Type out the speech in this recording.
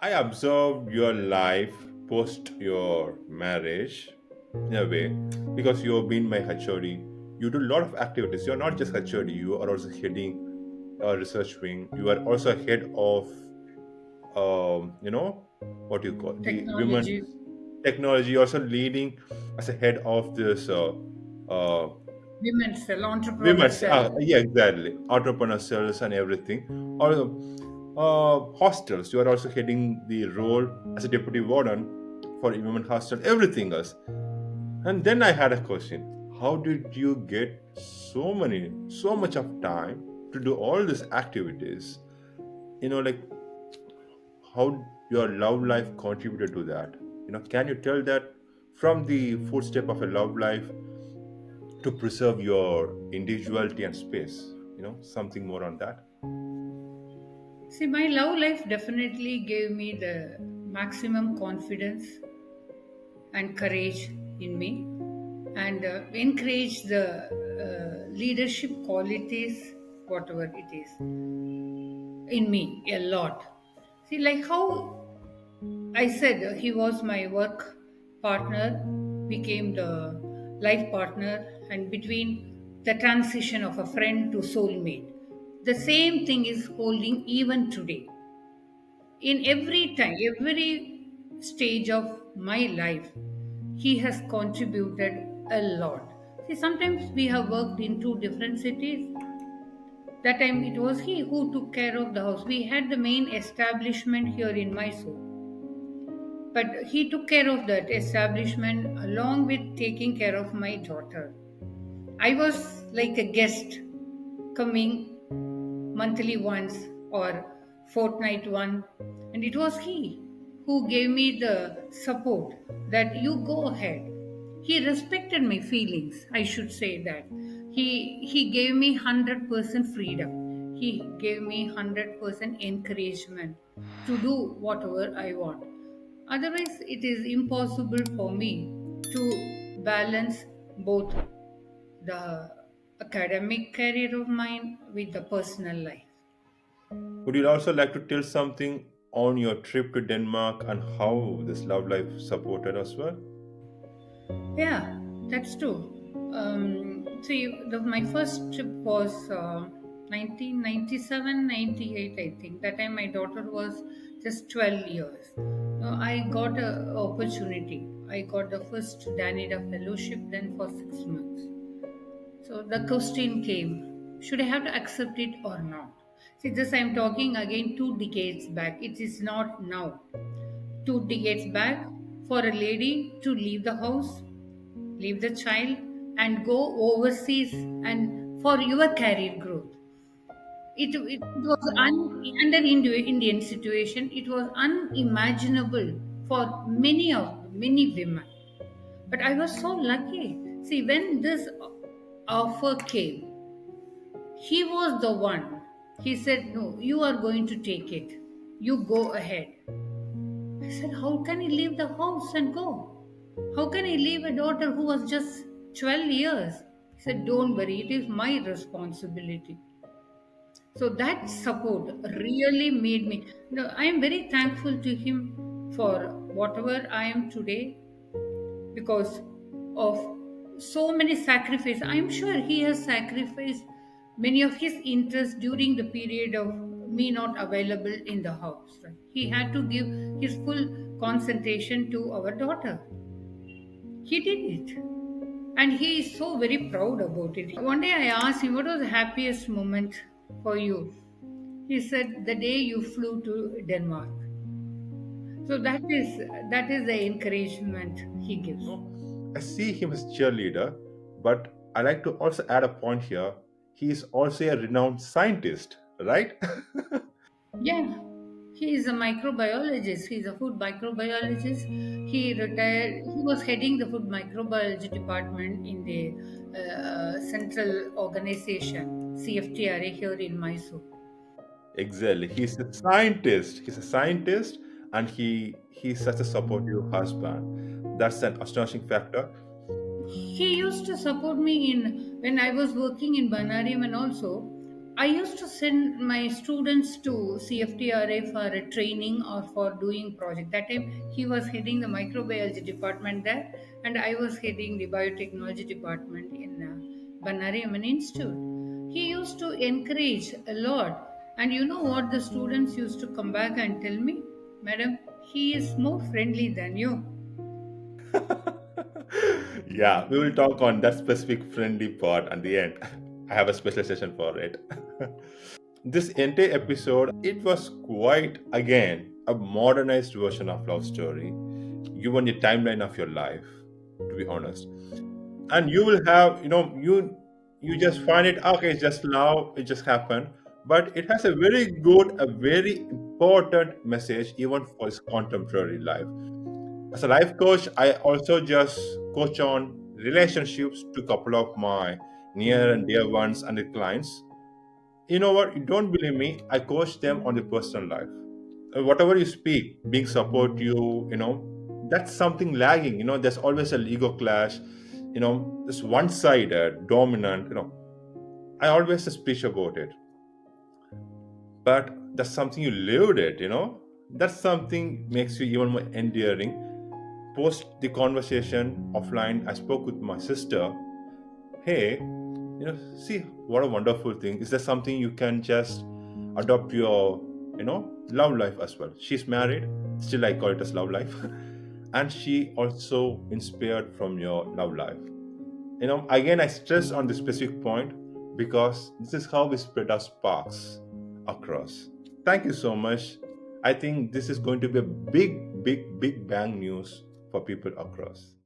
I observed your life post your marriage in a way because you have been my HOD. You do a lot of activities. You're not just HOD, you are also heading a research wing. You are also head of, what you call the women Technology. technology. You're also leading as a head of this uh, Women's cell, entrepreneur women's, cell. yeah, exactly, entrepreneur cells and everything. Or hostels. You are also heading the role as a deputy warden for women hostel. Everything else. And then I had a question: how did you get so much of time to do all these activities? Like how your love life contributed to that. Can you tell that from the footstep of a love life to preserve your individuality and space? Something more on that. See, my love life definitely gave me the maximum confidence and courage in me, and encourage the leadership qualities, whatever it is, in me a lot. See, like how I said, he was my work partner, became the life partner, and between the transition of a friend to soulmate. The same thing is holding even today. In every time, every stage of my life, he has contributed a lot. See, sometimes we have worked in two different cities. That time it was he who took care of the house. We had the main establishment here in Mysore, but he took care of that establishment along with taking care of my daughter. I was like a guest coming monthly once or fortnight one, and it was he who gave me the support that you go ahead. He respected my feelings, I should say that. He gave me 100% freedom. He gave me 100% encouragement to do whatever I want. Otherwise, it is impossible for me to balance both the academic career of mine with the personal life. Would you also like to tell something on your trip to Denmark and how this love life supported as well? Yeah, that's true. See, my first trip was 1997, 98, I think. That time my daughter was just 12 years. I got an opportunity. I got the first Danida fellowship then for 6 months. So the question came, should I have to accept it or not? See, this I'm talking again 2 decades back. It is not now. 2 decades back, for a lady to leave the house, leave the child, and go overseas and for your career growth. It was under Indian situation, it was unimaginable for many women. But I was so lucky. See, when this offer came, he was the one. He said, "No, you are going to take it. You go ahead." I said, "How can he leave the house and go? How can he leave a daughter who was just 12 years?" He said, "Don't worry, it is my responsibility." So that support really made me. No, I am very thankful to him for whatever I am today because of so many sacrifices. I'm sure he has sacrificed many of his interests during the period of me not available in the house. Right? He had to give his full concentration to our daughter. He did it. And he is so very proud about it. One day I asked him, what was the happiest moment for you? He said, the day you flew to Denmark. So that is the encouragement he gives. I see him as cheerleader, but I like to also add a point here. He is also a renowned scientist, right? Yeah, he is a microbiologist. He's a food microbiologist. He retired. He was heading the food microbiology department in the central organization CFTRA here in Mysore. Exactly. He's a scientist. He's a scientist, and he's such a supportive husband. That's an astonishing factor. He used to support me in when I was working in Banariam, and also I used to send my students to CFTRA for a training or for doing project. That time he was heading the microbiology department there, and I was heading the biotechnology department in Bannari Amman Institute. He used to encourage a lot, and you know what the students used to come back and tell me, Madam, he is more friendly than you. Yeah, we will talk on that specific friendly part at the end. I have a special session for it. This entire episode, it was quite again a modernized version of love story, given the timeline of your life, to be honest. And you will have, you just find it okay, it's just love, it just happened. But it has a very good, a very important message even for its contemporary life. As a life coach, I also just coach on relationships to a couple of my near and dear ones and the clients. You know what? You don't believe me. I coach them on the personal life. Whatever you speak, being support that's something lagging. There's always an ego clash. This one-sided, dominant. I always speak about it, but that's something you lived it. That's something makes you even more endearing. Post the conversation offline, I spoke with my sister. Hey, see what a wonderful thing. Is there something you can just adopt your, love life as well? She's married, still I call it as love life. And she also inspired from your love life. Again, I stress on this specific point because this is how we spread our sparks across. Thank you so much. I think this is going to be a big, big, big bang news for people across.